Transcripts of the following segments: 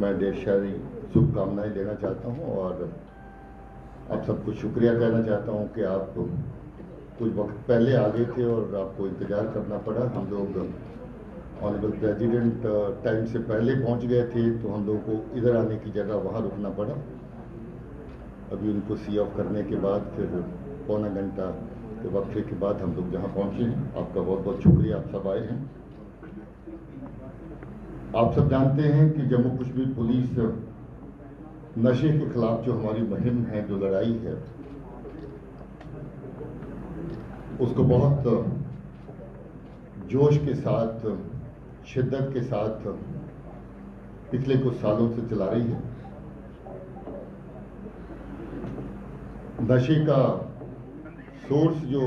मैं ढेर सारी शुभकामनाएं देना चाहता हूं और आप सबको शुक्रिया कहना चाहता हूं कि आप कुछ वक्त पहले आ गए थे और आपको इंतज़ार करना पड़ा। हम लोग ऑनरेबल प्रेसिडेंट टाइम से पहले पहुंच गए थे, तो हम लोगों को इधर आने की जगह वहां रुकना पड़ा। अभी उनको सी ऑफ करने के बाद फिर पौना घंटा के वक्फे के बाद हम लोग जहां पहुंचे हैं। आपका बहुत बहुत शुक्रिया, आप सब आए हैं। आप सब जानते हैं कि जम्मू कश्मीर पुलिस नशे के खिलाफ जो हमारी मुहिम है, जो लड़ाई है, उसको बहुत जोश के साथ, शिद्दत के साथ पिछले कुछ सालों से चला रही है। नशे का सोर्स जो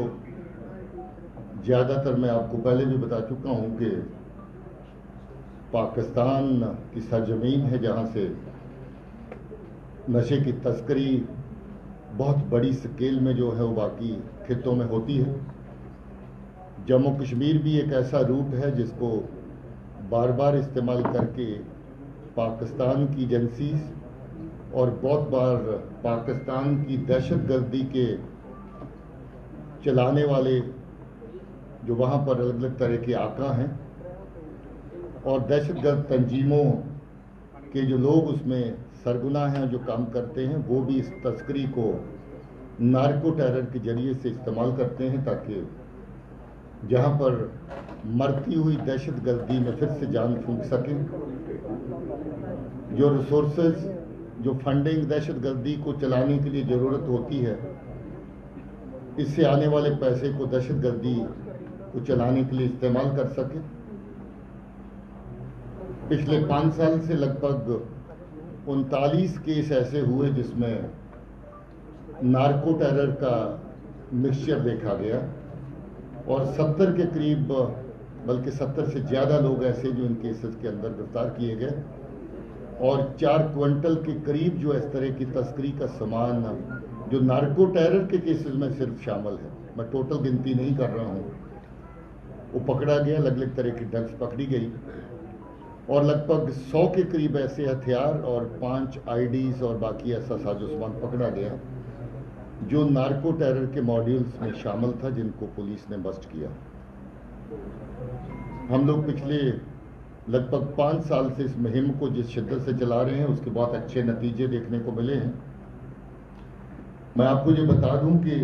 ज़्यादातर मैं आपको पहले भी बता चुका हूं कि पाकिस्तान की सरजमीन है, जहां से नशे की तस्करी बहुत बड़ी स्केल में जो है वो बाकी खित्तों में होती है। जम्मू कश्मीर भी एक ऐसा रूट है जिसको बार बार इस्तेमाल करके पाकिस्तान की एजेंसीज और बहुत बार पाकिस्तान की दहशतगर्दी के चलाने वाले जो वहाँ पर अलग अलग तरह के आका हैं और दहशतगर्द तंजीमों के जो लोग उसमें सरगुना हैं, जो काम करते हैं, वो भी इस तस्करी को नार्को टेरर के जरिए से इस्तेमाल करते हैं ताकि जहाँ पर मरती हुई दहशतगर्दी में फिर से जान फूंक सकें। जो रिसोर्सेज, जो फंडिंग दहशतगर्दी को चलाने के लिए ज़रूरत होती है, इससे आने वाले पैसे को दहशतगर्दी को चलाने के लिए इस्तेमाल कर सके। पिछले 5 साल से लगभग 39 केस ऐसे हुए जिसमें नार्को टेरर का मिक्सचर देखा गया और 70 के करीब, बल्कि 70 से ज़्यादा लोग ऐसे जो इन केसेस के अंदर गिरफ्तार किए गए और 4 क्विंटल के करीब जो इस तरह की तस्करी का सामान जो नार्को टेरर के केसेस में सिर्फ शामिल है, मैं टोटल गिनती नहीं कर रहा हूँ, वो पकड़ा गया। अलग अलग तरह की ड्रग्स पकड़ी गई और लगभग 100 के करीब ऐसे हथियार और 5 आईडीज और बाकी ऐसा साजो सामान पकड़ा गया जो नार्को टेरर के मॉड्यूल्स में शामिल था, जिनको पुलिस ने बस्ट किया। हम लोग पिछले लगभग 5 साल से इस मुहिम को जिस शिद्दत से चला रहे हैं उसके बहुत अच्छे नतीजे देखने को मिले हैं। मैं आपको ये बता दूं कि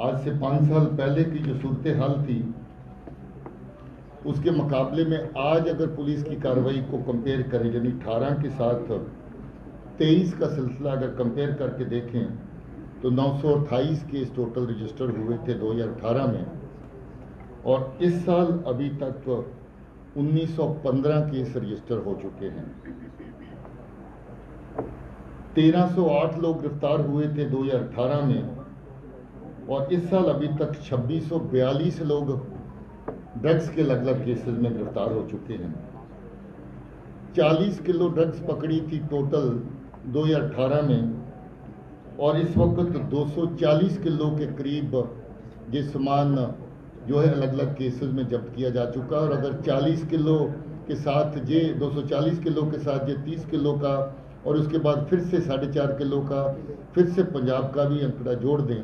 आज से 5 साल पहले की जो सूरत हाल थी उसके मुकाबले में आज अगर पुलिस की कार्रवाई को कंपेयर करें, यानी 18 के साथ 23 का सिलसिला अगर कंपेयर करके देखें तो 928 केस टोटल रजिस्टर हुए थे 2018 में और इस साल अभी तक 1915 केस रजिस्टर हो चुके हैं। 1308 लोग गिरफ्तार हुए थे 2018 में और इस साल अभी तक 2642 लोग ड्रग्स के अलग अलग केसेस में गिरफ्तार हो चुके हैं। 40 किलो ड्रग्स पकड़ी थी टोटल 2018 में और इस वक्त 240 किलो के करीब ये सामान जो है अलग अलग केसेस में जब्त किया जा चुका है। और अगर 40 किलो के साथ ये 240 किलो के साथ ये 30 किलो का और उसके बाद फिर से 4.5 किलो का फिर से पंजाब का भी आंकड़ा जोड़ दें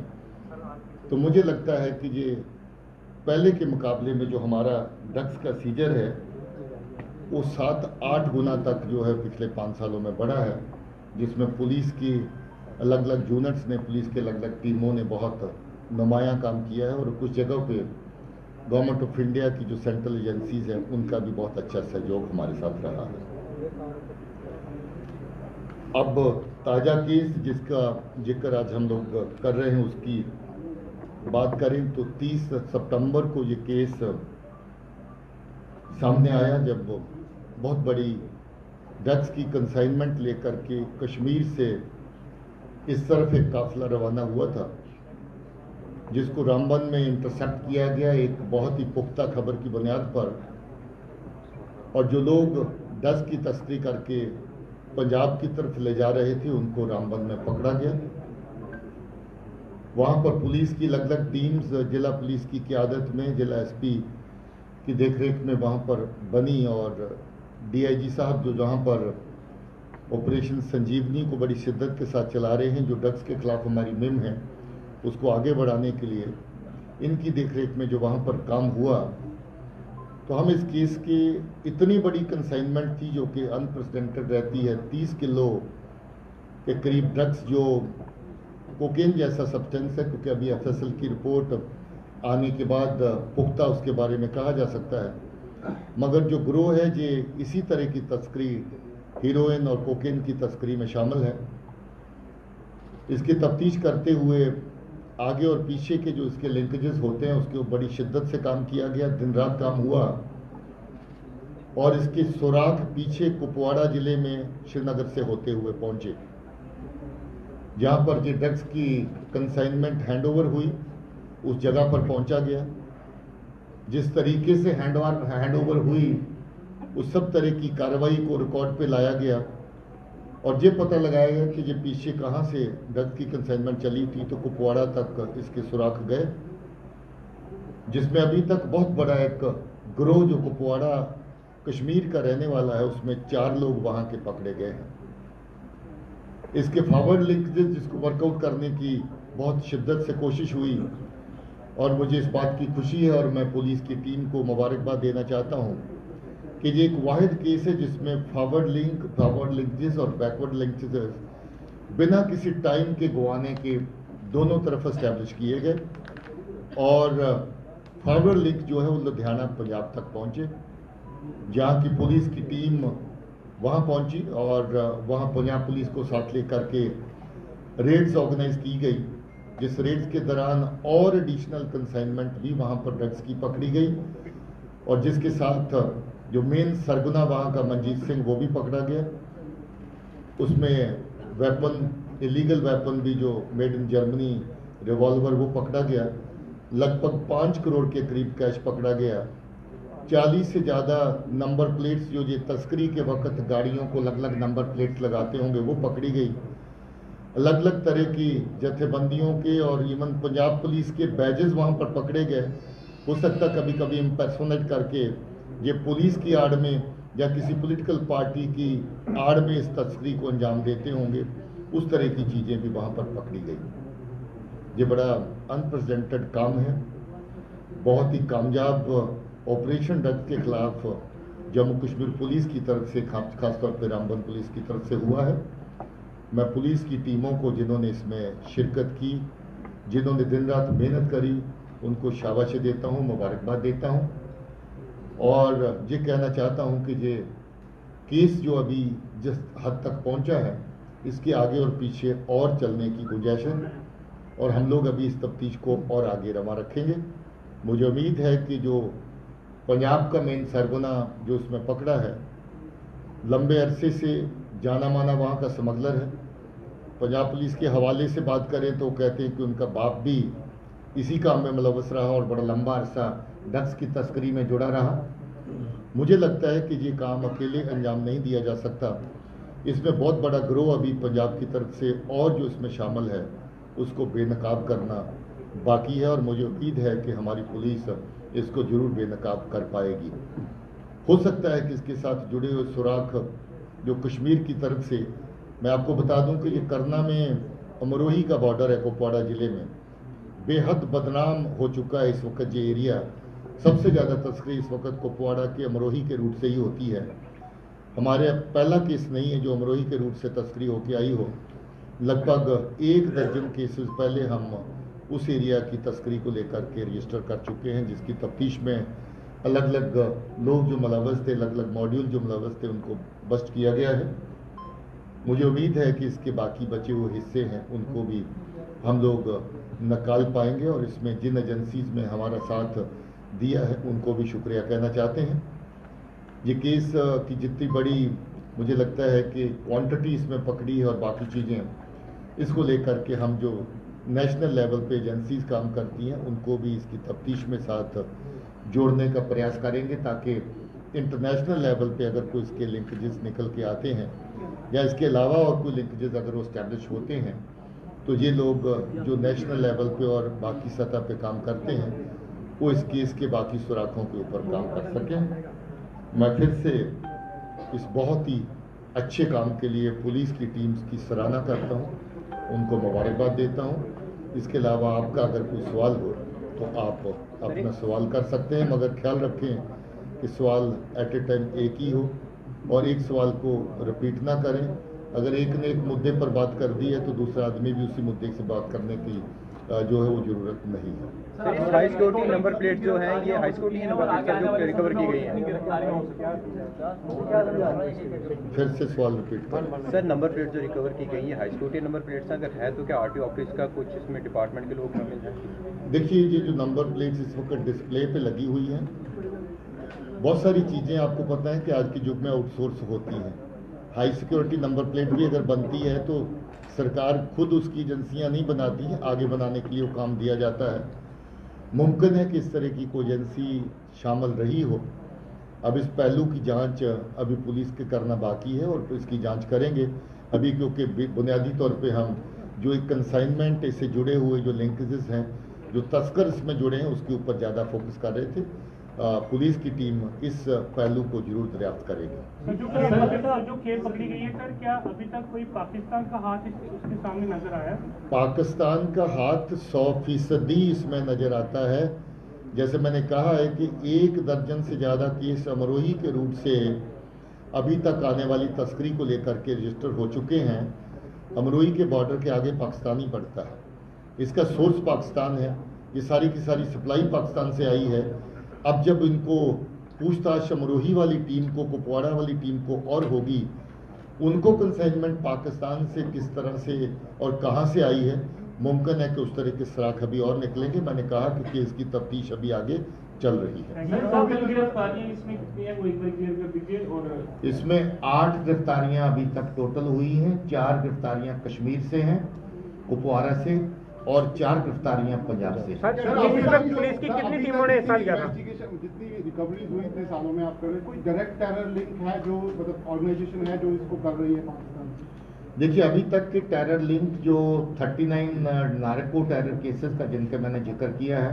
तो मुझे लगता है कि ये पहले के मुकाबले में जो हमारा ड्रग्स का सीजर है वो 7-8 गुना तक जो है पिछले 5 सालों में बढ़ा है, जिसमें पुलिस की अलग अलग यूनिट्स ने, पुलिस के अलग अलग टीमों ने बहुत नुमायां काम किया है और कुछ जगहों पे गवर्नमेंट ऑफ इंडिया की जो सेंट्रल एजेंसीज हैं उनका भी बहुत अच्छा सहयोग हमारे साथ रहा है। अब ताज़ा केस जिसका जिक्र आज हम लोग कर रहे हैं उसकी बात करें तो 30 सितंबर को ये केस सामने आया जब बहुत बड़ी ड्रग्स की कंसाइनमेंट लेकर के कश्मीर से इस तरफ एक काफिला रवाना हुआ था जिसको रामबन में इंटरसेप्ट किया गया एक बहुत ही पुख्ता खबर की बुनियाद पर। और जो लोग ड्रग्स की तस्करी करके पंजाब की तरफ ले जा रहे थे उनको रामबन में पकड़ा गया। वहाँ पर पुलिस की अलग अलग टीम्स, जिला पुलिस की क़यादत में जिला एसपी की देखरेख में वहाँ पर बनी और डीआईजी साहब जो जहाँ पर ऑपरेशन संजीवनी को बड़ी शिद्दत के साथ चला रहे हैं, जो ड्रग्स के खिलाफ हमारी मुहिम है उसको आगे बढ़ाने के लिए इनकी देखरेख में जो वहाँ पर काम हुआ, तो हम इस केस की इतनी बड़ी कंसाइनमेंट थी जो कि अनप्रेसिडेंटेड रहती है। 30 किलो के करीब ड्रग्स जो कोकेन जैसा सब्सटेंस है, क्योंकि अभी एफएसएल की रिपोर्ट आने के बाद पुख्ता उसके बारे में कहा जा सकता है, मगर जो ग्रोह है ये इसी तरह की तस्करी, हीरोइन और कोकेन की तस्करी में शामिल है। इसकी तफ्तीश करते हुए आगे और पीछे के जो इसके लिंकेजेस होते हैं उसके ऊपर बड़ी शिद्दत से काम किया गया, दिन रात काम हुआ और इसके सुराग पीछे कुपवाड़ा जिले में श्रीनगर से होते हुए पहुंचे, जहां पर ये ड्रग्स की कंसाइनमेंट हैंडओवर हुई उस जगह पर पहुंचा गया। जिस तरीके से हैंडओवर हुई उस सब तरह की कार्रवाई को रिकॉर्ड पे लाया गया और ये पता लगाया गया कि ये पीछे कहाँ से ड्रग्स की कंसाइनमेंट चली थी, तो कुपवाड़ा तक इसके सुराग गए, जिसमें अभी तक बहुत बड़ा एक ग्रोह जो कुपवाड़ा कश्मीर का रहने वाला है उसमें 4 लोग वहाँ के पकड़े गए हैं। इसके फॉरवर्ड लिंकेज जिसको वर्कआउट करने की बहुत शिद्दत से कोशिश हुई और मुझे इस बात की खुशी है और मैं पुलिस की टीम को मुबारकबाद देना चाहता हूँ कि ये एक वाहिद केस है जिसमें फॉरवर्ड लिंकेज और बैकवर्ड लिंकेज बिना किसी टाइम के गंवाने के दोनों तरफ एस्टैब्लिश किए गए और फॉरवर्ड लिंक जो है वो लुधियाना पंजाब तक पहुँचे, जहाँ की पुलिस की टीम वहाँ पहुँची और वहाँ पंजाब पुलिस को साथ लेकर के रेड्स ऑर्गेनाइज की गई, जिस रेड्स के दौरान और एडिशनल कंसाइनमेंट भी वहाँ पर ड्रग्स की पकड़ी गई और जिसके साथ जो मेन सरगुना वहाँ का मंजीत सिंह वो भी पकड़ा गया। उसमें वेपन, इलीगल वेपन भी जो मेड इन जर्मनी रिवॉल्वर वो पकड़ा गया। लगभग 5 करोड़ के करीब कैश पकड़ा गया। 40 से ज़्यादा नंबर प्लेट्स जो ये तस्करी के वक्त गाड़ियों को अलग अलग नंबर प्लेट्स लगाते होंगे वो पकड़ी गई। अलग अलग तरह की जथेबंदियों के और इवन पंजाब पुलिस के बैजेस वहाँ पर पकड़े गए। हो सकता कभी कभी इम्पर्सोनेट करके ये पुलिस की आड़ में या किसी पॉलिटिकल पार्टी की आड़ में इस तस्करी को अंजाम देते होंगे, उस तरह की चीज़ें भी वहाँ पर पकड़ी गई। ये बड़ा अनप्रेसिडेंटेड काम है, बहुत ही कामयाब ऑपरेशन ड्रग्स के खिलाफ जम्मू कश्मीर पुलिस की तरफ से, खासतौर पर रामबन पुलिस की तरफ से हुआ है। मैं पुलिस की टीमों को जिन्होंने इसमें शिरकत की, जिन्होंने दिन रात मेहनत करी, उनको शाबाशी देता हूँ, मुबारकबाद देता हूँ और ये कहना चाहता हूँ कि ये केस जो अभी जिस हद तक पहुँचा है इसके आगे और पीछे और चलने की गुंजाइश है और हम लोग अभी इस तफ्तीश को और आगे रवा रखेंगे। मुझे उम्मीद है कि जो पंजाब का मेन सरगुना जो इसमें पकड़ा है, लंबे अरसे से जाना माना वहाँ का स्मगलर है। पंजाब पुलिस के हवाले से बात करें तो कहते हैं कि उनका बाप भी इसी काम में मुलव्वस रहा और बड़ा लंबा अरसा ड्रग्स की तस्करी में जुड़ा रहा। मुझे लगता है कि ये काम अकेले अंजाम नहीं दिया जा सकता, इसमें बहुत बड़ा ग्रोह अभी पंजाब की तरफ से और जो इसमें शामिल है उसको बेनकाब करना बाकी है और मुझे उम्मीद है कि हमारी पुलिस इसको जरूर बेनकाब कर पाएगी। हो सकता है कि इसके साथ जुड़े हुए सुराख जो कश्मीर की तरफ से, मैं आपको बता दूं कि ये करना में अमरोही का बॉर्डर है, कुपवाड़ा ज़िले में बेहद बदनाम हो चुका है इस वक्त ये एरिया। सबसे ज़्यादा तस्करी इस वक्त कुपवाड़ा के अमरोही के रूट से ही होती है। हमारे पहला केस नहीं है जो अमरोही के रूट से तस्करी होके आई हो। लगभग 1 दर्जन केसेस पहले हम उस एरिया की तस्करी को लेकर के रजिस्टर कर चुके हैं, जिसकी तफ्तीश में अलग अलग लोग जो मुलव्वस थे, अलग अलग मॉड्यूल जो मुलव्वस थे, उनको बस्ट किया गया है। मुझे उम्मीद है कि इसके बाकी बचे हुए हिस्से हैं उनको भी हम लोग निकाल पाएंगे और इसमें जिन एजेंसीज में हमारा साथ दिया है उनको भी शुक्रिया कहना चाहते हैं। ये केस की जितनी बड़ी मुझे लगता है कि क्वांटिटी इसमें पकड़ी है और बाकी चीज़ें, इसको लेकर के हम जो नेशनल लेवल पे एजेंसीज काम करती हैं उनको भी इसकी तफ्तीश में साथ जोड़ने का प्रयास करेंगे, ताकि इंटरनेशनल लेवल पे अगर कोई इसके लिंकेजेस निकल के आते हैं या इसके अलावा और कोई लिंकेजेस अगर वो इस्टेब्लिश होते हैं तो ये लोग जो नेशनल लेवल पे और बाकी सतह पे काम करते हैं वो इस केस के बाकी सुराखों के ऊपर काम कर सकें। मैं फिर से इस बहुत ही अच्छे काम के लिए पुलिस की टीम्स की सराहना करता हूँ, उनको मुबारकबाद देता हूँ। इसके अलावा आपका अगर कोई सवाल हो तो आप अपना सवाल कर सकते हैं, मगर ख्याल रखें कि सवाल एट ए टाइम एक ही हो और एक सवाल को रिपीट ना करें। अगर एक ने एक मुद्दे पर बात कर दी है तो दूसरा आदमी भी उसी मुद्दे से बात करने की जो है वो ज़रूरत नहीं है। Sir, high security number plate जो है ये हाई सिक्योरिटी नंबर प्लेट जो रिकवर की गई है, फिर से सवाल रिपीट करें। सर नंबर प्लेट जो रिकवर की गई है हाई सिक्योरिटी नंबर प्लेट्स अगर है तो क्या आरटीओ ऑफिस का कुछ इसमें डिपार्टमेंट के लोग शामिल हैं? देखिए, ये जो नंबर प्लेट्स इस वक्त डिस्प्ले पे लगी हुई हैं, बहुत सारी चीज़ें आपको पता है कि आज के युग में आउटसोर्स होती हैं। हाई सिक्योरिटी नंबर प्लेट भी अगर बनती है तो सरकार खुद उसकी एजेंसियां नहीं बनाती हैं, आगे बनाने के लिए वो काम दिया जाता है। मुमकिन है कि इस तरह की कोई एजेंसी शामिल रही हो। अब इस पहलू की जांच अभी पुलिस के करना बाकी है और इसकी जांच करेंगे अभी, क्योंकि बुनियादी तौर पे हम जो एक कंसाइनमेंट इससे जुड़े हुए जो लिंकेजेस हैं, जो तस्कर इसमें जुड़े हैं, उसके ऊपर ज़्यादा फोकस कर रहे थे। पुलिस की टीम इस पहलू को जरूर दरियाफ्त करेगी। जो खेल पकड़ी गई है सर, क्या अभी तक कोई पाकिस्तान का हाथ उसके सामने नजर आया? पाकिस्तान का हाथ 100% इसमें नजर आता है। जैसे मैंने कहा है कि 1 दर्जन से ज़्यादा केस अमरोही के रूट से अभी तक आने वाली तस्करी को लेकर के रजिस्टर हो चुके हैं। अमरोही के बॉर्डर के आगे पाकिस्तानी पड़ता है, इसका सोर्स पाकिस्तान है, ये सारी की सारी सप्लाई पाकिस्तान से आई है। अब जब इनको पूछताछ अमरोही वाली टीम को, कुपवाड़ा वाली टीम को और होगी, उनको कंसाइनमेंट पाकिस्तान से किस तरह से और कहां से आई है, मुमकिन है कि उस तरह के सराख अभी और निकलेंगे। मैंने कहा कि केस की तफ्तीश अभी आगे चल रही है। इसमें 8 गिरफ्तारियां अभी तक टोटल हुई हैं। 4 गिरफ्तारियां कश्मीर से हैं, कुपवाड़ा से, और 4 गिरफ्तारियां पंजाब से। पुलिस की कितनी टीमों ने हिस्सा लिया था? जितनी रिकवरीज हुई इतने सालों में आप कर रहे हैं, कोई डायरेक्ट टेरर लिंक है जो मतलब ऑर्गेनाइजेशन है जो इसको कर रही है पाकिस्तान? देखिए, अभी तक के टेरर लिंक जो 39 नार्को टेरर केसेस का जिनका मैंने जिक्र किया है,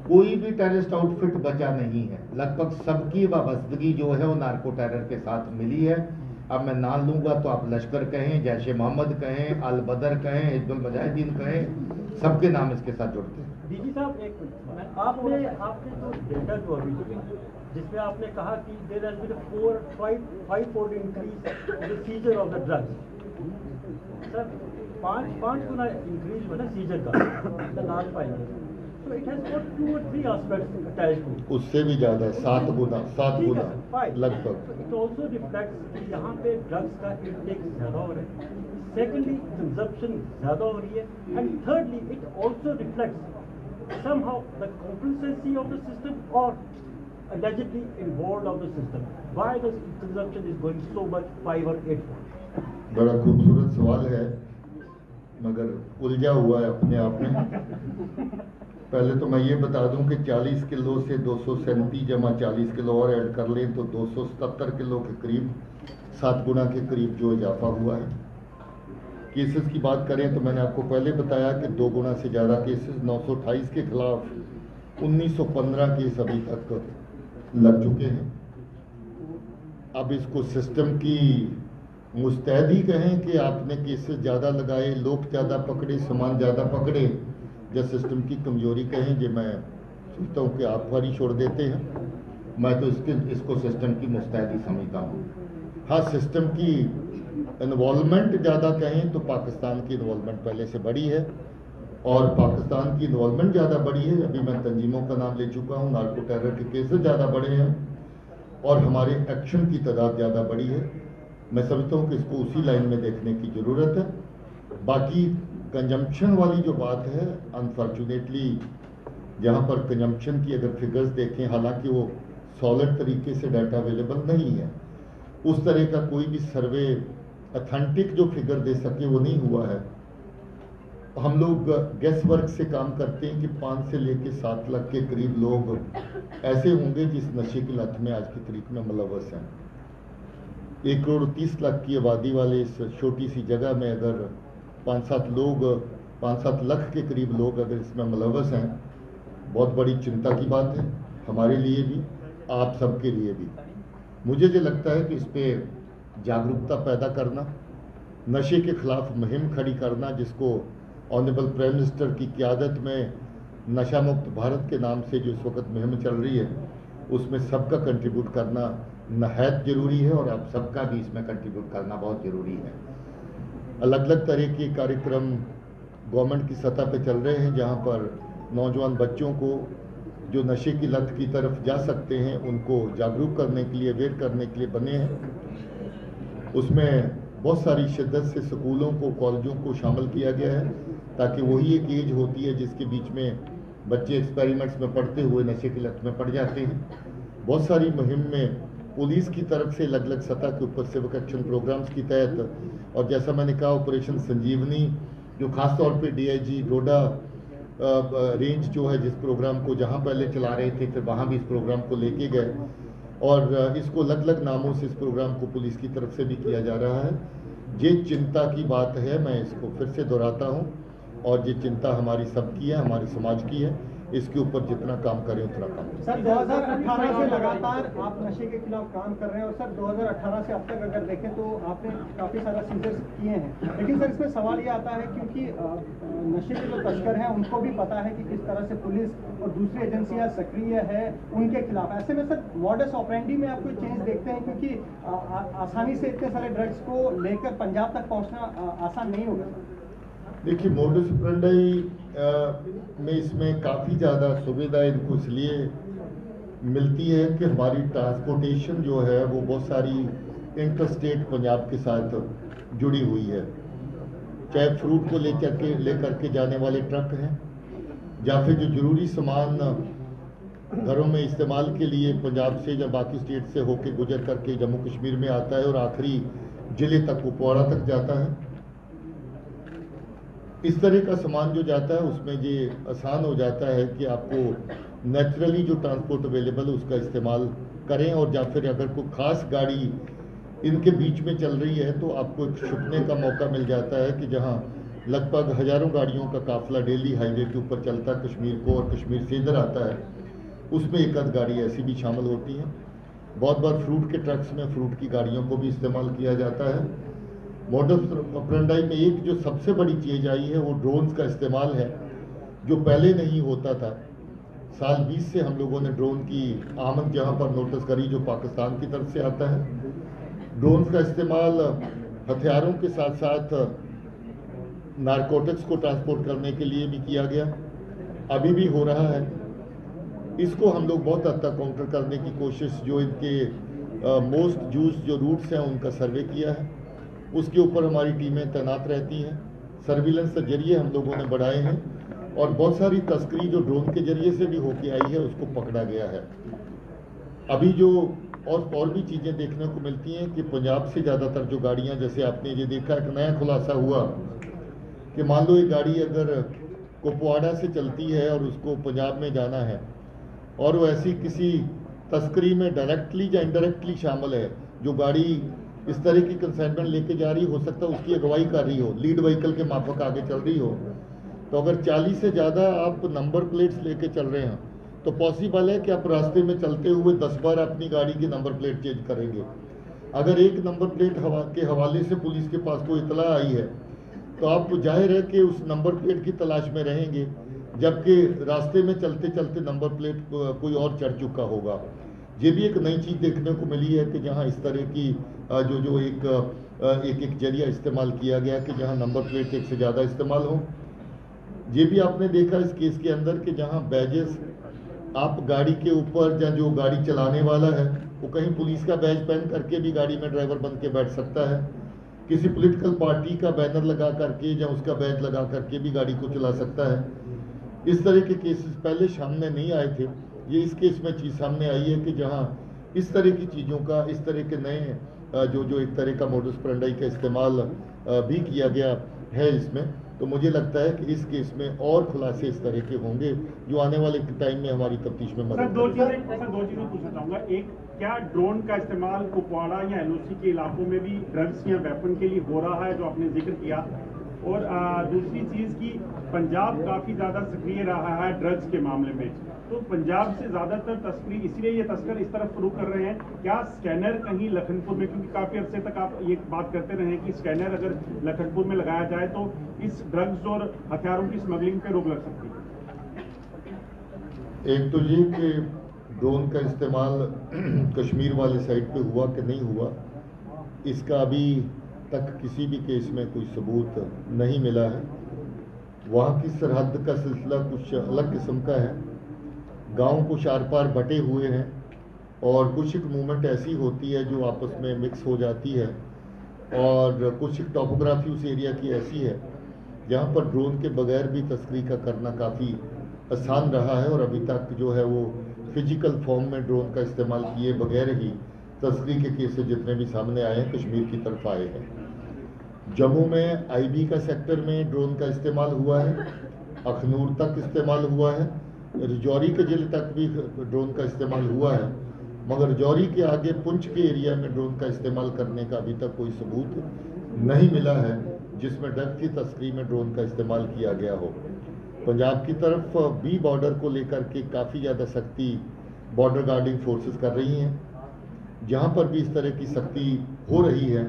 कोई भी टेररिस्ट आउटफिट बचा नहीं है। लगभग सबकी वाबस्तगी जो है वो नार्को टेरर के साथ मिली है। अब मैं नाम लूंगा तो आप लश्कर कहें, जैश ए मोहम्मद कहें, अल बदर कहें, हिजबुल मुजाहिदीन कहें, सबके नाम इसके साथ जुड़ते हैं। डीजी साहब, एक मिनट, आपने जो डेटा जो अभी जिसमें आपने कहा कि there has been 5-4 increase the seizure of the drugs. Sir, 5 गुना इंक्रीज हुआ ना सीजर का the last 5 years. So it has got 2 or 3 aspects attached to it. उससे भी ज्यादा 7 गुना लगभग। It also reflects कि यहाँ पे ड्रग्स का इंटेक ज्यादा हो रहा है, सेकेंडली कंजप्शन ज्यादा हो रही है, and thirdly it also reflects somehow the complacency of the system or allegedly involved of the system. Why the consumption is going so much 5 or 8 fold? बड़ा खूबसूरत सवाल है, मगर उलझा हुआ है अपने आप में। पहले तो मैं ये बता दूं कि 40 किलो से 237 जमा 40 किलो और ऐड कर लें तो 277 किलो के करीब, 7 गुना के करीब जो इजाफा हुआ है। केसेस की बात करें तो मैंने आपको पहले बताया कि 2 गुना से ज़्यादा केसेस, 928 के खिलाफ 1915 केस अभी तक लग चुके हैं। अब इसको सिस्टम की मुस्तैदी कहें कि आपने केसेस ज़्यादा लगाए, लोग ज़्यादा पकड़े, सामान ज़्यादा पकड़े, या सिस्टम की कमजोरी कहें, जो मैं सोचता हूँ कि आप वारी छोड़ देते हैं। मैं तो इसको सिस्टम की मुस्तैदी समझता हूँ। हाँ, सिस्टम की इन्वॉल्वमेंट ज़्यादा कहें तो पाकिस्तान की इन्वॉल्वमेंट पहले से बड़ी है, और पाकिस्तान की इन्वॉल्वमेंट ज़्यादा बड़ी है। अभी मैं तंजीमों का नाम ले चुका हूँ, नार्को टेरर के केसेस ज़्यादा बड़े हैं और हमारे एक्शन की तादाद ज़्यादा बड़ी है। मैं समझता हूँ कि इसको उसी लाइन में देखने की ज़रूरत है। बाकी कंजम्पशन वाली जो बात है, अनफॉर्चुनेटली जहाँ पर कंजम्पशन की अगर फिगर्स देखें, हालांकि वो सॉलिड तरीके से डाटा अवेलेबल नहीं है, उस तरह का कोई भी सर्वे अथेंटिक जो फिगर दे सके वो नहीं हुआ है। हम लोग गेस वर्क से काम करते हैं कि 5 से लेकर 7 लाख के करीब लोग ऐसे होंगे जिस नशे की लत में आज की तारीख में मुलव्वस हैं। 1 करोड़ 30 लाख की आबादी वाले इस छोटी सी जगह में अगर 5-7 लाख के करीब लोग अगर इसमें मुलव्वस हैं, बहुत बड़ी चिंता की बात है, हमारे लिए भी, आप सबके लिए भी। मुझे जो लगता है कि इस पे जागरूकता पैदा करना, नशे के खिलाफ मुहिम खड़ी करना, जिसको ऑनरेबल प्राइम मिनिस्टर की क़यादत में नशा मुक्त भारत के नाम से जो इस वक्त मुहिम चल रही है, उसमें सबका कंट्रीब्यूट करना नहायत ज़रूरी है और आप सबका भी इसमें कंट्रीब्यूट करना बहुत ज़रूरी है। अलग अलग तरह के कार्यक्रम गवर्नमेंट की सतह पे चल रहे हैं, जहां पर नौजवान बच्चों को जो नशे की लत की तरफ जा सकते हैं उनको जागरूक करने के लिए, अवेयर करने के लिए बने हैं। उसमें बहुत सारी शिद्दत से स्कूलों को, कॉलेजों को शामिल किया गया है, ताकि वही एक एज होती है जिसके बीच में बच्चे एक्सपेरिमेंट्स में पढ़ते हुए नशे की लत में पड़ जाते हैं। बहुत सारी मुहिम में पुलिस की तरफ से अलग अलग सतह के ऊपर सिविक एक्शन प्रोग्राम्स की तहत, और जैसा मैंने कहा ऑपरेशन संजीवनी जो खास तौर पे डीआईजी डोडा रेंज जो है, जिस प्रोग्राम को जहां पहले चला रहे थे फिर वहां भी इस प्रोग्राम को लेके गए, और इसको अलग अलग नामों से इस प्रोग्राम को पुलिस की तरफ से भी किया जा रहा है। ये चिंता की बात है, मैं इसको फिर से दोहराता हूँ, और ये चिंता हमारी सबकी है, हमारे समाज की है। इसके ऊपर जितना काम करें उतना काम करें। सर 2018 से लगातार आप नशे के खिलाफ काम कर रहे हैं, और सर 2018 से अब तक अगर देखें तो आपने काफ़ी सारा सीजर्स किए हैं, लेकिन सर इसमें सवाल ये आता है क्योंकि नशे के जो तस्कर हैं उनको भी पता है कि किस तरह से पुलिस और दूसरी एजेंसियां सक्रिय है उनके खिलाफ। ऐसे में सर मॉडस ऑपरेंडी में आप कोई चेंज देखते हैं, क्योंकि आसानी से इतने सारे ड्रग्स को लेकर पंजाब तक पहुँचना आसान नहीं होगा। देखिए, मोडस ऑपरेंडी में इसमें काफ़ी ज़्यादा सुविधा इनको इसलिए मिलती है कि हमारी ट्रांसपोर्टेशन जो है वो बहुत सारी इंटरस्टेट पंजाब के साथ जुड़ी हुई है, चाहे फ्रूट को लेकर के जाने वाले ट्रक हैं, या फिर जो ज़रूरी सामान घरों में इस्तेमाल के लिए पंजाब से या बाकी स्टेट से होके गुजर करके जम्मू कश्मीर में आता है और आखिरी ज़िले तक कुपवाड़ा तक जाता है। इस तरह का सामान जो जाता है उसमें ये आसान हो जाता है कि आपको नेचुरली जो ट्रांसपोर्ट अवेलेबल है उसका इस्तेमाल करें, और या फिर अगर कोई ख़ास गाड़ी इनके बीच में चल रही है तो आपको एक छुपने का मौका मिल जाता है कि जहां लगभग हज़ारों गाड़ियों का काफिला डेली हाईवे के ऊपर चलता है कश्मीर को, और कश्मीर से इधर आता है, उसमें एक आध गाड़ी ऐसी भी शामिल होती हैं। बहुत बार फ्रूट के ट्रक्स में फ्रूट की गाड़ियों को भी इस्तेमाल किया जाता है। मॉडस ऑपरेंडी में एक जो सबसे बड़ी चीज़ आई है वो ड्रोन्स का इस्तेमाल है, जो पहले नहीं होता था। साल 20 से हम लोगों ने ड्रोन की आमद जहां पर नोटिस करी, जो पाकिस्तान की तरफ से आता है। ड्रोन्स का इस्तेमाल हथियारों के साथ साथ नारकोटिक्स को ट्रांसपोर्ट करने के लिए भी किया गया, अभी भी हो रहा है। इसको हम लोग बहुत हद तक काउंटर करने की कोशिश, जो इनके मोस्ट यूज जो रूट्स हैं उनका सर्वे किया है, उसके ऊपर हमारी टीमें तैनात रहती हैं। सर्विलेंस के जरिए हम लोगों ने बढ़ाए हैं, और बहुत सारी तस्करी जो ड्रोन के जरिए से भी होके आई है उसको पकड़ा गया है। अभी जो और भी चीज़ें देखने को मिलती हैं कि पंजाब से ज़्यादातर जो गाड़ियां, जैसे आपने ये देखा एक नया खुलासा हुआ कि मान लो एक गाड़ी अगर कुपवाड़ा से चलती है और उसको पंजाब में जाना है, और वो ऐसी किसी तस्करी में डायरेक्टली या इनडायरेक्टली शामिल है, जो गाड़ी इस तरह की कंसाइनमेंट लेके जा रही, हो सकता है उसकी अगुवाई कर रही हो, लीड व्हीकल के माफक आगे चल रही हो, तो अगर 40 से ज़्यादा आप नंबर प्लेट्स लेके चल रहे हैं तो पॉसिबल है कि आप रास्ते में चलते हुए 10 बार अपनी गाड़ी की नंबर प्लेट चेंज करेंगे। अगर एक नंबर प्लेट के हवाले से पुलिस के पास कोई इतला आई है तो आप जाहिर है कि उस नंबर प्लेट की तलाश में रहेंगे, जबकि रास्ते में चलते चलते नंबर प्लेट कोई और चढ़ चुका होगा। ये भी एक नई चीज़ देखने को मिली है कि जहाँ इस तरह की जो एक जरिया इस्तेमाल किया गया कि जहाँ नंबर प्लेट एक से ज़्यादा इस्तेमाल हो। ये भी आपने देखा इस केस के अंदर कि जहाँ बैजेस आप गाड़ी के ऊपर, या जो गाड़ी चलाने वाला है वो कहीं पुलिस का बैज पहन करके भी गाड़ी में ड्राइवर बन के बैठ सकता है, किसी पॉलिटिकल पार्टी का बैनर लगा करके या उसका बैज लगा करके भी गाड़ी को चला सकता है। इस तरह के केसेस पहले सामने नहीं आए थे, ये इस केस में चीज़ सामने आई है कि जहाँ इस तरह की चीज़ों का, इस तरह के नए जो एक तरह का मॉडस ऑपरेंडी का इस्तेमाल भी किया गया है इसमें। तो मुझे लगता है कि इस केस में और खुलासे इस तरह के होंगे जो आने वाले टाइम में हमारी तफ्तीश में मदद दो चीजें पूछना चाहूंगा। एक, क्या ड्रोन का इस्तेमाल कुपवाड़ा या एलओसी के इलाकों में भी ड्रग्स या वेपन के लिए हो रहा है, जो आपने जिक्र किया? और दूसरी चीज की पंजाब काफी ज्यादा सक्रिय रहा है ड्रग्स के मामले में, तो तो पंजाब से ज्यादातर तस्करी इसलिए ये तस्कर इस तरफ रुख कर रहे हैं, क्या स्कैनर कहीं लखनपुर में, क्योंकि काफी अरसे तक आप ये बात करते रहे कि स्कैनर अगर लखनपुर में लगाया जाए तो इस ड्रग्स और हथियारों की स्मगलिंग पे रोक लग सकती है? एक तो ये कि ड्रोन का इस्तेमाल कश्मीर वाले साइड पे हुआ कि नहीं हुआ, इसका अभी तक किसी भी केस में कोई सबूत नहीं मिला है। वहाँ की सरहद का सिलसिला कुछ अलग किस्म का है, गांव कुछ आर पार बटे हुए हैं और कुछ एक मूवमेंट ऐसी होती है जो आपस में मिक्स हो जाती है, और कुछ एक टोपोग्राफी उस एरिया की ऐसी है जहाँ पर ड्रोन के बगैर भी तस्करी का करना काफ़ी आसान रहा है, और अभी तक जो है वो फिजिकल फॉर्म में ड्रोन का इस्तेमाल किए बगैर ही तस्करी के केसेस जितने भी सामने आए हैं कश्मीर की तरफ आए हैं। जम्मू में आईबी का सेक्टर में ड्रोन का इस्तेमाल हुआ है, अखनूर तक इस्तेमाल हुआ है, रजौरी के जिले तक भी ड्रोन का इस्तेमाल हुआ है, मगर रजौरी के आगे पुंछ के एरिया में ड्रोन का इस्तेमाल करने का अभी तक कोई सबूत नहीं मिला है जिसमें ड्रग की तस्करी में ड्रोन का इस्तेमाल किया गया हो। पंजाब की तरफ बी बॉर्डर को लेकर के काफ़ी ज़्यादा सख्ती बॉर्डर गार्डिंग फोर्सेस कर रही हैं, जहाँ पर भी इस तरह की सख्ती हो रही है,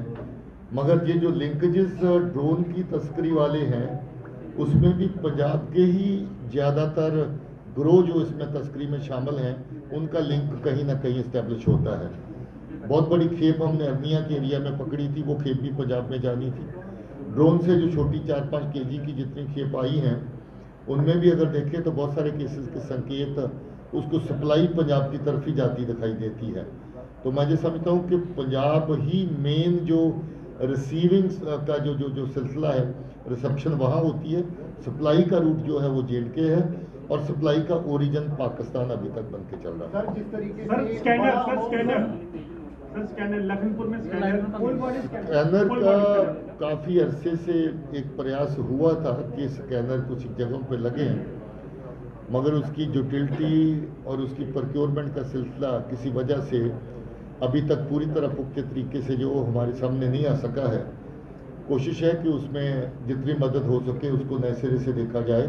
मगर ये जो लिंकेजेस ड्रोन की तस्करी वाले हैं उसमें भी पंजाब के ही ज़्यादातर ग्रोह जो इसमें तस्करी में शामिल हैं उनका लिंक कहीं ना कहीं इस्टेब्लिश होता है। बहुत बड़ी खेप हमने अरनिया के एरिया में पकड़ी थी, वो खेप भी पंजाब में जानी थी। ड्रोन से जो छोटी 4-5 केजी की जितनी खेप आई हैं उनमें भी अगर देखें तो बहुत सारे केसेस के संकेत उसको सप्लाई पंजाब की तरफ ही जाती दिखाई देती है। तो मैं ये समझता हूँ कि पंजाब ही मेन जो रिसीविंग का जो सिलसिला है, रिसेप्शन वहाँ होती है, सप्लाई का रूट जो है वो JNK है, और सप्लाई का ओरिजिन पाकिस्तान अभी तक बन के चल रहा है। सर जिस तरीके सर से स्कैनर लखनपुर में स्कैनर का काफ़ी अरसे से एक प्रयास हुआ था कि स्कैनर कुछ जगहों पे लगे हैं, मगर उसकी यूटिलिटी और उसकी प्रोक्योरमेंट का सिलसिला किसी वजह से अभी तक पूरी तरह पुख्ते तरीके से जो हमारे सामने नहीं आ सका है। कोशिश है कि उसमें जितनी मदद हो सके उसको नए सिरे से देखा जाए,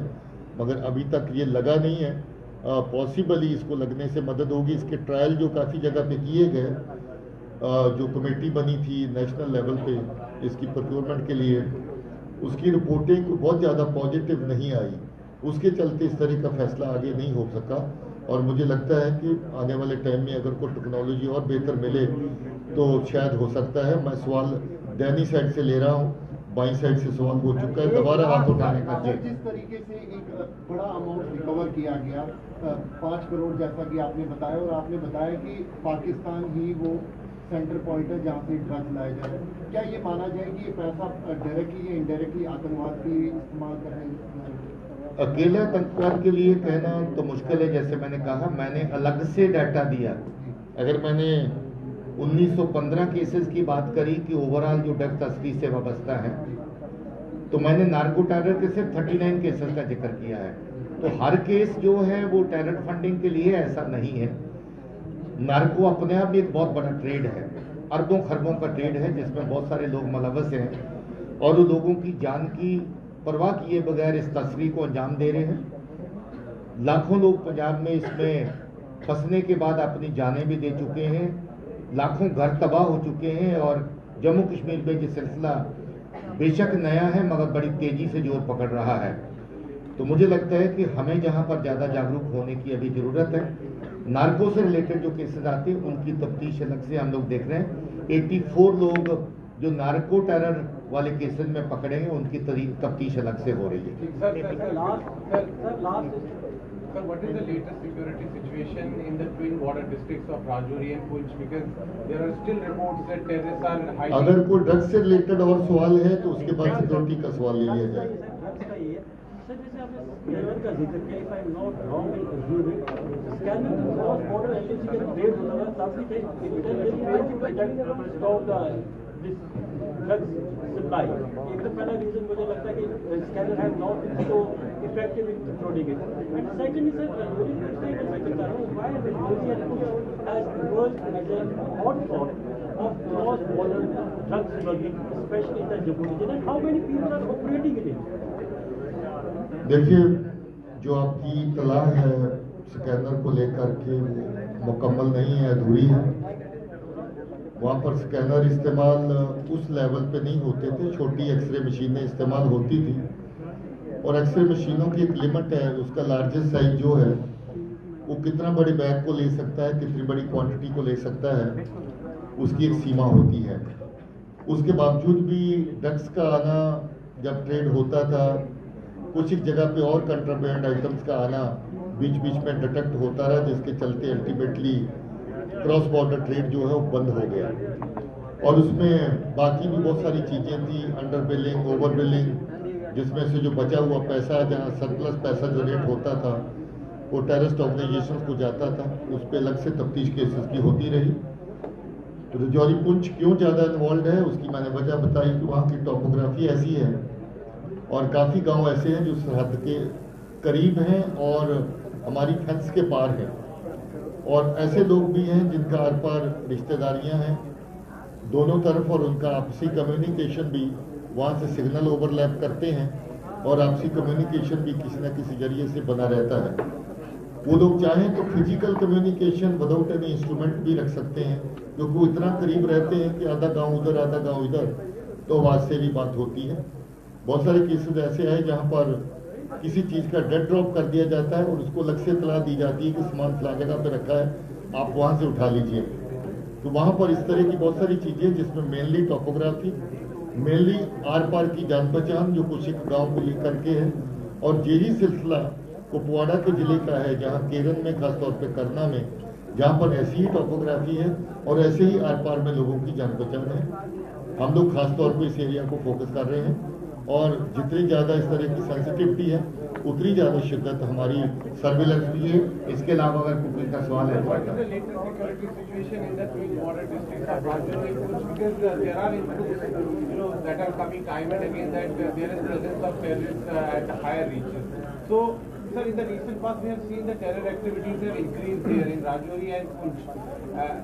मगर अभी तक ये लगा नहीं है। पॉसिबली इसको लगने से मदद होगी। इसके ट्रायल जो काफ़ी जगह पे किए गए, जो कमेटी बनी थी नेशनल लेवल पे इसकी प्रोक्योरमेंट के लिए, उसकी रिपोर्टिंग बहुत ज़्यादा पॉजिटिव नहीं आई, उसके चलते इस तरह का फैसला आगे नहीं हो सका। और मुझे लगता है कि आने वाले टाइम में अगर कोई टेक्नोलॉजी और बेहतर मिले तो शायद हो सकता है। मैं सवाल डैनी साइड से ले रहा हूँ, बाई साइड से सवाल हो चुका है, दोबारा हाथ उठाने का। जिस तरीके से एक बड़ा अमाउंट रिकवर किया गया 5 करोड़ जैसा कि आपने बताया, और आपने बताया कि पाकिस्तान ही वो सेंटर पॉइंट है जहाँ से ड्रग्स लाए जा रहे हैं, क्या ये माना जाए कि ये पैसा डायरेक्टली या इनडायरेक्टली आतंकवाद की इस्तेमाल कर रहे हैं? अकेले आतंकवाद के लिए कहना तो मुश्किल है। जैसे मैंने कहा, मैंने अलग से डाटा दिया। अगर मैंने 1915 केसेस की बात करी कि ओवरऑल जो ड्रग तस्करी से वाबस्ता है, तो मैंने नार्को टेरर के सिर्फ 39 केसेस का जिक्र किया है। तो हर केस जो है वो टेरर फंडिंग के लिए ऐसा नहीं है। नार्को अपने आप में एक बहुत बड़ा ट्रेड है, अरबों खरबों का ट्रेड है जिसमें बहुत सारे लोग मुलव्वस हैं, और वो लोगों की जान की परवाह किए बगैर इस तस्करी को अंजाम दे रहे हैं। लाखों लोग पंजाब में इसमें फंसने के बाद अपनी जानें भी दे चुके हैं, लाखों घर तबाह हो चुके हैं, और जम्मू कश्मीर में ये सिलसिला बेशक नया है मगर बड़ी तेज़ी से जोर पकड़ रहा है। तो मुझे लगता है कि हमें जहाँ पर ज़्यादा जागरूक होने की अभी ज़रूरत है। नार्को से रिलेटेड जो केसेस आते हैं उनकी तफ्तीश अलग से हम लोग देख रहे हैं। 84 लोग जो नार्को टेरर वाले केसेस में पकड़े हैं उनकी तफ्तीश अलग से हो रही है। Sir, what is the latest security situation in the twin border districts of Rajouri and Poonch? Because there are still reports that terrorists are hiding. अगर कोई ड्रग्स से रिलेटेड और सवाल है तो उसके बाद सिक्योरिटी का सवाल ले लिया जाए। सर जैसे आपने स्कैनर का जिक्र किया, if I am not wrong in assuming, scanner cross border agency के ट्रेड होता है, काफी स्टॉप दिस ड्रग्स सप्लाई। एक तो पहला रीजन मुझे लगता है कि scanner has not been so effective in controlling it, and secondly sir मुझे पूछना है why has emerged as an hotspot of cross-border drug smuggling, especially in the Jammu region, and how many people are operating in it? देखिए, जो आपकी तलाह है scanner को लेकर के वो मुकम्मल नहीं है, अधूरी है। वहाँ पर स्कैनर इस्तेमाल उस लेवल पे नहीं होते थे, छोटी एक्सरे मशीनें इस्तेमाल होती थी और एक्सरे मशीनों की एक लिमिट है, उसका लार्जेस्ट साइज जो है वो कितना बड़े बैग को ले सकता है, कितनी बड़ी क्वांटिटी को ले सकता है, उसकी एक सीमा होती है। उसके बावजूद भी ड्रग्स का आना जब ट्रेड होता था, कुछ एक जगह पे और कंट्राबैंड आइटम्स का आना बीच बीच में डिटेक्ट होता रहा, जिसके चलते अल्टीमेटली क्रॉस बॉर्डर ट्रेड जो है वो बंद हो गया। और उसमें बाकी भी बहुत सारी चीज़ें थी, अंडर बिलिंग, ओवर बिलिंग, जिसमें से जो बचा हुआ पैसा, जहाँ सरप्लस पैसा जनरेट होता था वो टेररिस्ट ऑर्गेनाइजेशन को जाता था, उस पर अलग से तफ्तीश केसेस की होती रही। तो रजौरी पुंछ क्यों ज़्यादा इन्वॉल्व है, उसकी मैंने वजह बताई कि वहाँ की टोपोग्राफी ऐसी है और काफ़ी गांव ऐसे हैं जो सरहद के करीब हैं और हमारी फेंस के पार हैं, और ऐसे लोग भी हैं जिनका आर पार रिश्तेदारियाँ हैं दोनों तरफ, और उनका आपसी कम्युनिकेशन भी वहाँ से सिग्नल ओवरलैप करते हैं और आपसी कम्युनिकेशन भी किसी न किसी जरिए से बना रहता है। वो लोग चाहें तो physical communication without any instrument भी रख सकते हैं, क्योंकि वो इतना करीब रहते हैं कि आधा गांव उधर आधा गांव इधर, तो आवाज़ से भी बात होती है। बहुत सारे केसेस ऐसे हैं जहां पर किसी चीज़ का डेड ड्रॉप कर दिया जाता है और उसको अलग से इतला दी जाती है कि सामान फला जगह पे रखा है, आप वहाँ से उठा लीजिए। तो वहाँ पर इस तरह की बहुत सारी चीज़ें जिसमें मेनली टोपोग्राफी, मेनली आर पार की जान पहचान जो कुछ एक गाँव को लेकर के है, और यही सिलसिला कुपवाड़ा के ज़िले का है, जहाँ केरन में खासतौर पर करना में, जहाँ पर ऐसी ही टोपोग्राफी है और ऐसे ही आर पार में लोगों की जान पहचान है। हम लोग खासतौर पर इस एरिया को फोकस कर रहे हैं और जितनी ज़्यादा इस तरह की सेंसिटिविटी है उतनी ज़्यादा शिद्दत हमारी सर्विलेंस भी है। इसके अलावा अगर कोई का सवाल है What is the latest security situation in the twin border districts of Rajasthan? Because there are inputs, that are coming time and again that there is presence of terrorists at higher reaches. So, sir, in the recent past we have seen the terror activities have increased here in Rajouri and Poonch.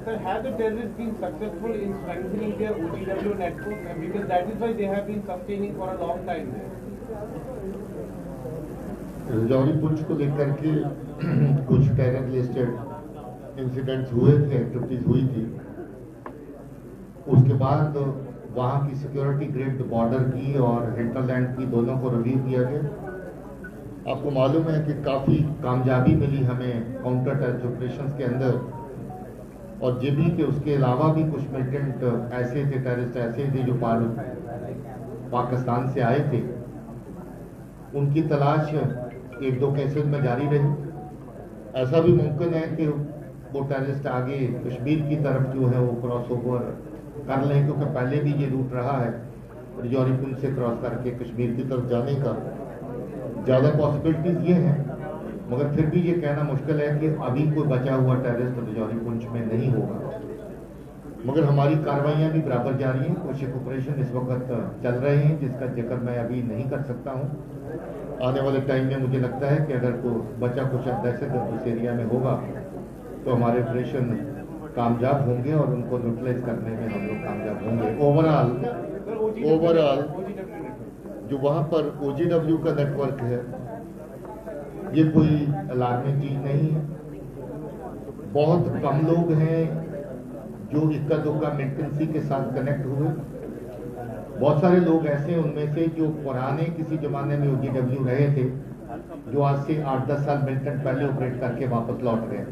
Sir, have the terrorists been successful in strengthening their OGW network? Because that is why they have been sustaining for a long time there. Rajouri Poonch को लेकर के कुछ terror related incidents हुए थे, activities हुई थी। उसके बाद वहाँ की सिक्योरिटी ग्रिड बॉर्डर की और हिंटरलैंड की दोनों को रिव्यू किया गया। आपको मालूम है कि काफ़ी कामयाबी मिली हमें काउंटर टेरर ऑपरेशंस के अंदर, और ये भी कि उसके अलावा भी कुछ मिलिटेंट ऐसे थे, टेररिस्ट ऐसे थे जो पाकिस्तान से आए थे, उनकी तलाश एक दो केसेस में जारी रही। ऐसा भी मुमकिन है कि वो टेररिस्ट आगे कश्मीर की तरफ जो है वो क्रॉस ओवर कर लें, क्योंकि पहले भी ये रूट रहा है रजौरी पुंछ से क्रॉस करके कश्मीर की तरफ जाने का। ज़्यादा पॉसिबिलिटीज ये हैं, मगर फिर भी ये कहना मुश्किल है कि अभी कोई बचा हुआ टेररिस्ट रजौरी पुंछ में नहीं होगा। मगर हमारी कार्रवाइयाँ भी बराबर जारी हैं। कुछ एक ऑपरेशन इस वक्त चल रहे हैं जिसका जिक्र मैं अभी नहीं कर सकता हूँ। आने वाले टाइम में मुझे लगता है कि अगर कोई बचा कुछ दहशतगर्द उस एरिया में होगा तो हमारे ऑपरेशन कामयाब होंगे और उनको न्यूट्रलाइज करने में हम लोग कामयाब होंगे। ओवरऑल जो वहाँ पर OGW का नेटवर्क है, ये कोई अलार्मिंग चीज नहीं है। बहुत कम लोग हैं जो इक्का दुक्का मिलिटेंसी के साथ कनेक्ट हुए। बहुत सारे लोग ऐसे हैं उनमें से जो पुराने किसी जमाने में OGW रहे थे, जो आज से 8-10 साल मिलिटेंट पहले ऑपरेट करके वापस लौट गए।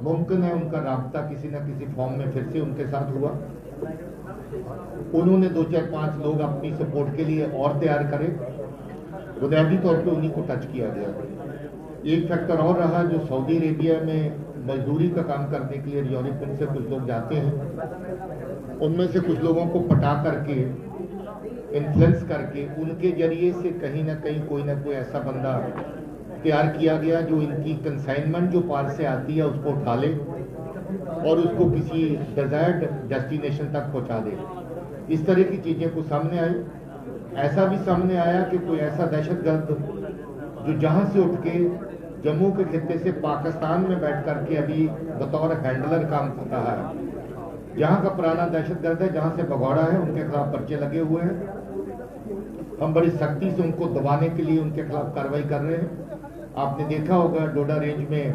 मुमकिन है उनका राब्ता किसी न किसी फॉर्म में फिर से उनके साथ हुआ। उन्होंने 2-4-5 लोग अपनी सपोर्ट के लिए और तैयार करे, बुनियादी तौर पे उन्हीं को टच किया गया। एक फैक्टर और रहा, जो सऊदी अरेबिया में मजदूरी का काम करने के लिए रजौरी पुंछ से कुछ लोग जाते हैं, उनमें से कुछ लोगों को पटा करके इन्फ्लुएंस करके उनके जरिए से कहीं ना कहीं कोई ना कोई ऐसा बंदा तैयार किया गया जो इनकी कंसाइनमेंट जो पार से आती है उसको उठा ले और उसको किसी डिजायर्ड डेस्टिनेशन तक पहुंचा दे। इस तरह की चीजें को सामने आई। ऐसा भी सामने आया कि कोई ऐसा दहशतगर्द जो जहां से उठ के जम्मू के खित्ते से पाकिस्तान में बैठ करके अभी बतौर हैंडलर काम कर रहा है, जहां का पुराना दहशतगर्द है, जहां से भगौड़ा है, उनके खिलाफ पर्चे लगे हुए हैं। हम बड़ी सख्ती से उनको दबाने के लिए उनके खिलाफ कार्रवाई कर रहे हैं। आपने देखा होगा डोडा रेंज में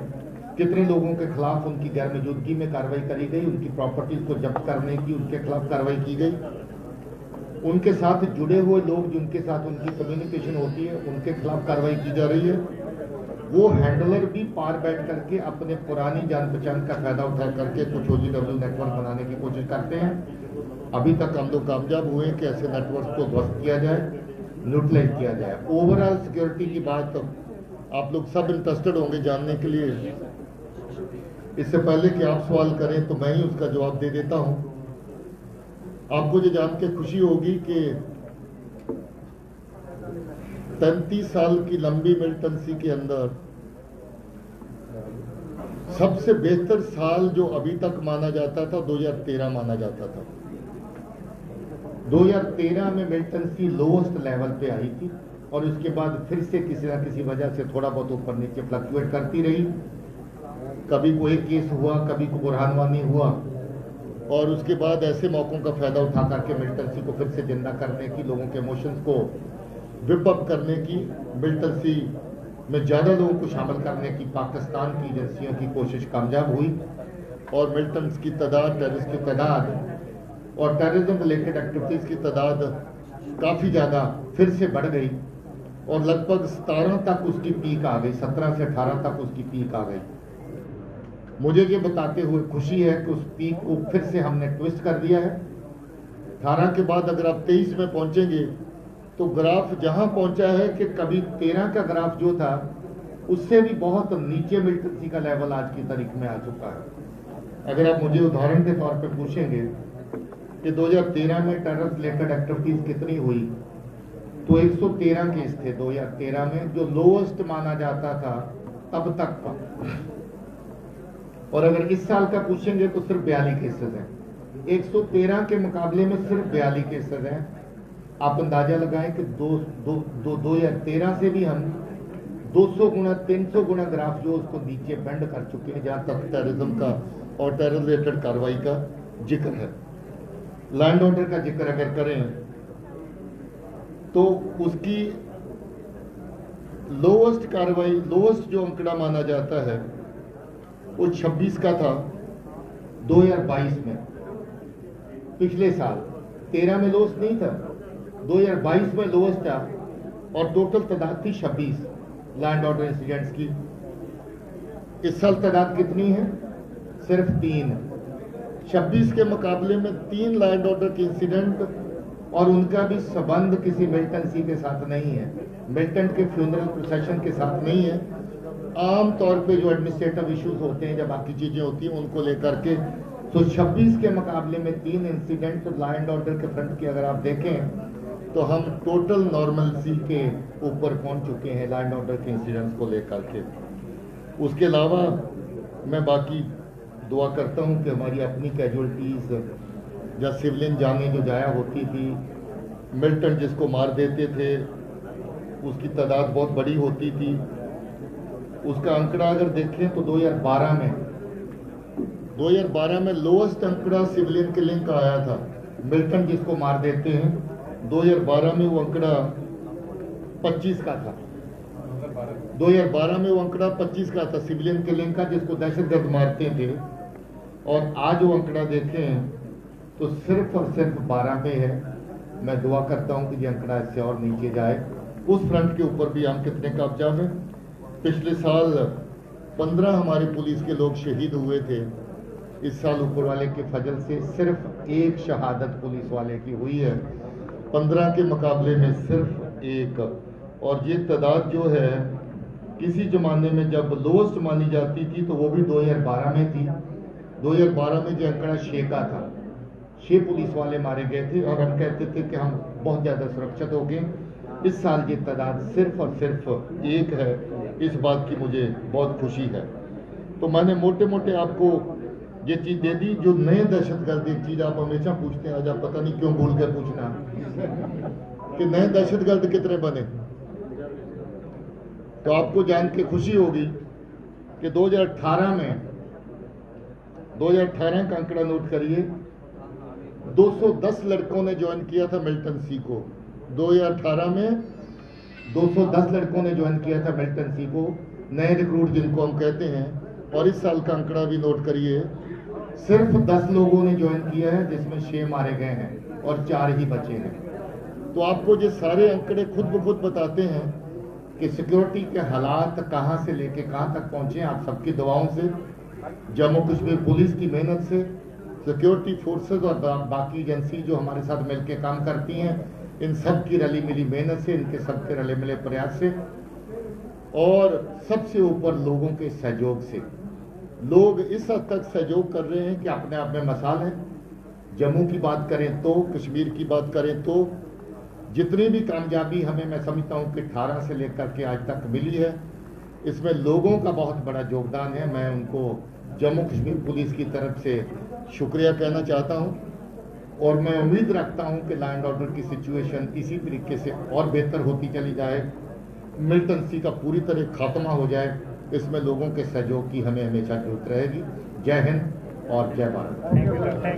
कितने लोगों के खिलाफ उनकी गैर मौजूदगी में कार्रवाई करी गई, उनकी प्रॉपर्टीज को जब्त करने की उनके खिलाफ कार्रवाई की गई। उनके साथ जुड़े हुए लोग जिनके साथ उनकी कम्युनिकेशन होती है उनके खिलाफ कार्रवाई की जा रही है। वो हैंडलर भी पार बैठ करके अपने पुरानी जान पहचान का फायदा उठा करके कुछ OGW नेटवर्क बनाने की कोशिश करते हैं। अभी तक हम लोग कामयाब हुए कि ऐसे नेटवर्क को ध्वस्त किया जाए, न्यूट्रलाइज किया जाए। ओवरऑल सिक्योरिटी की बात आप लोग सब इंटरेस्टेड होंगे जानने के लिए। इससे पहले कि आप सवाल करें तो मैं ही उसका जवाब दे देता हूं। आपको ये जान के खुशी होगी कि 33 साल की लंबी मिलिटेंसी के अंदर सबसे बेहतर साल जो अभी तक माना जाता था 2013 माना जाता था। 2013 में मिलिटेंसी लोएस्ट लेवल पे आई थी और उसके बाद फिर से किसी ना किसी वजह से थोड़ा बहुत ऊपर नीचे फ्लक्चुएट करती रही। कभी कोई केस हुआ, कभी को बुरहानवानी हुआ और उसके बाद ऐसे मौकों का फायदा उठा करके मिलिटेंसी को फिर से जिंदा करने की, लोगों के इमोशंस को विप अप करने की, मिलिटेंसी में ज़्यादा लोगों को शामिल करने की पाकिस्तान की एजेंसियों की कोशिश कामयाब हुई और मिलिटेंट्स की तादाद, टेररिस्ट की तादाद और टेररिज्म रिलेटेड एक्टिविटीज़ की तादाद काफ़ी ज़्यादा फिर से बढ़ गई और लगभग 17 तक उसकी पीक आ गई, 17 से 18 तक उसकी पीक आ गई। मुझे ये बताते हुए खुशी है कि उस पीक को फिर से हमने ट्विस्ट कर दिया है। 18 के बाद अगर आप 23 में पहुंचेंगे तो ग्राफ जहां पहुंचा है कि कभी 13 का ग्राफ जो था उससे भी बहुत नीचे मिलिटेंसी का लेवल आज की तारीख में आ चुका है। अगर आप मुझे उदाहरण के तौर पे पूछेंगे कि 2013 में टेरर रिलेटेड एक्टिविटीज कितनी हुई तो 113 केस थे 2013 में, जो लोएस्ट माना जाता था तब तक का। और अगर इस साल का पूछेंगे तो सिर्फ 42 केसेस हैं। 113 के मुकाबले में सिर्फ 42 केसेस हैं। आप अंदाजा लगाएं कि 2013 से भी हम 200 गुना 300 गुना ग्राफ जो उसको नीचे बेंड कर चुके हैं जहां तक टेररिज्म का और टेरर रिलेटेड कार्रवाई का जिक्र है। लैंड ऑर्डर का जिक्र अगर करें तो उसकी लोएस्ट कार्रवाई, लोएस्ट जो आंकड़ा माना जाता है वो 26 का था 2022 में। पिछले साल 13 में लोएस्ट नहीं था, 2022 में लोएस्ट था और टोटल तादाद थी 26 लैंड ऑर्डर इंसिडेंट्स की। इस साल तादाद कितनी है? सिर्फ 3। 26 के मुकाबले में 3 लैंड ऑर्डर के इंसिडेंट और उनका भी संबंध किसी मिलिटेंसी के साथ नहीं है, मिलिटेंट के फ्यूनरल प्रोसेशन के साथ नहीं है। आम तौर पे जो एडमिनिस्ट्रेटिव इश्यूज होते हैं, जब बाकी चीजें होती हैं उनको लेकर के, तो 26 के मुकाबले में 3 इंसिडेंट लैंड ऑर्डर के फ्रंट की अगर आप देखें तो हम टोटल नॉर्मलसी के ऊपर पहुंच चुके हैं लैंड ऑर्डर के इंसिडेंट्स को लेकर के। उसके अलावा मैं बाकी दुआ करता हूं कि हमारी अपनी कैजुअलिटीज या सिविलियन जानें जो जाया होती थी, मिलिटेंट जिसको मार देते थे उसकी तादाद बहुत बड़ी होती थी। उसका आंकड़ा अगर देखें तो 2012 में लोएस्ट आंकड़ा सिविलियन किलिंग का आया था। मिलिटेंट जिसको मार देते हैं 2012 में वो आंकड़ा 25 का था। 2012 में वो आंकड़ा 25 का था सिविलियन किलिंग का, जिसको दहशतगर्द मारते थे। और आज वो आंकड़ा देखें तो सिर्फ और सिर्फ 12 पे है। मैं दुआ करता हूं कि ये आंकड़ा इससे और नीचे जाए। उस फ्रंट के ऊपर भी हम कितने कामयाब हैं। पिछले साल 15 हमारे पुलिस के लोग शहीद हुए थे। इस साल ऊपर वाले के फजल से सिर्फ 1 शहादत पुलिस वाले की हुई है, 15 के मुकाबले में सिर्फ 1। और ये तादाद जो है किसी जमाने में जब लोएस्ट मानी जाती थी तो वो भी 2012 में थी। 2012 में जो आंकड़ा 6 का था, 6 पुलिस वाले मारे गए थे और हम कहते थे कि हम बहुत ज़्यादा सुरक्षित हो गए। इस साल की तादाद सिर्फ और सिर्फ 1 है। इस बात की मुझे बहुत खुशी है। तो मैंने मोटे मोटे आपको ये चीज़ दे दी। जो नए दहशतगर्द, एक चीज़ आप हमेशा पूछते हैं, आज आप पता नहीं क्यों भूल गए पूछना कि नए दहशतगर्द कितने बने। तो आपको जान के खुशी होगी कि 2018 का आंकड़ा नोट करिए, 210 लड़कों ने ज्वाइन किया था मिलिटेंसी को। 2018 में 210 लड़कों ने ज्वाइन किया था मिलिटेंसी को नए रिक्रूट जिनको हम कहते हैं, और इस साल का आंकड़ा भी नोट करिए, सिर्फ 10 लोगों ने ज्वाइन किया है, जिसमें 6 मारे गए हैं और 4 ही बचे हैं। तो आपको ये सारे आंकड़े खुद ब खुद बताते हैं कि सिक्योरिटी के हालात कहां से लेके कहां तक पहुंचे। आप सबकी दुआओं से, जम्मू कश्मीर पुलिस की मेहनत से, सिक्योरिटी फोर्सेस और बाकी एजेंसी जो हमारे साथ मिलकर काम करती हैं, इन सब की रली मिली मेहनत से, इनके सबके रले मिले प्रयास से, और सबसे ऊपर लोगों के सहयोग से। लोग इस हद तक सहयोग कर रहे हैं कि अपने आप में मिसाल है। जम्मू की बात करें तो, कश्मीर की बात करें तो, जितनी भी कामयाबी हमें, मैं समझता हूं कि 18 से लेकर के आज तक मिली है, इसमें लोगों का बहुत बड़ा योगदान है। मैं उनको जम्मू कश्मीर पुलिस की तरफ से शुक्रिया कहना चाहता हूं, और मैं उम्मीद रखता हूं कि लॉ एंड ऑर्डर की सिचुएशन इसी तरीके से और बेहतर होती चली जाए, मिलिटेंसी का पूरी तरह खात्मा हो जाए। इसमें लोगों के सहयोग की हमें हमेशा जरूरत रहेगी। जय हिंद और जय भारत।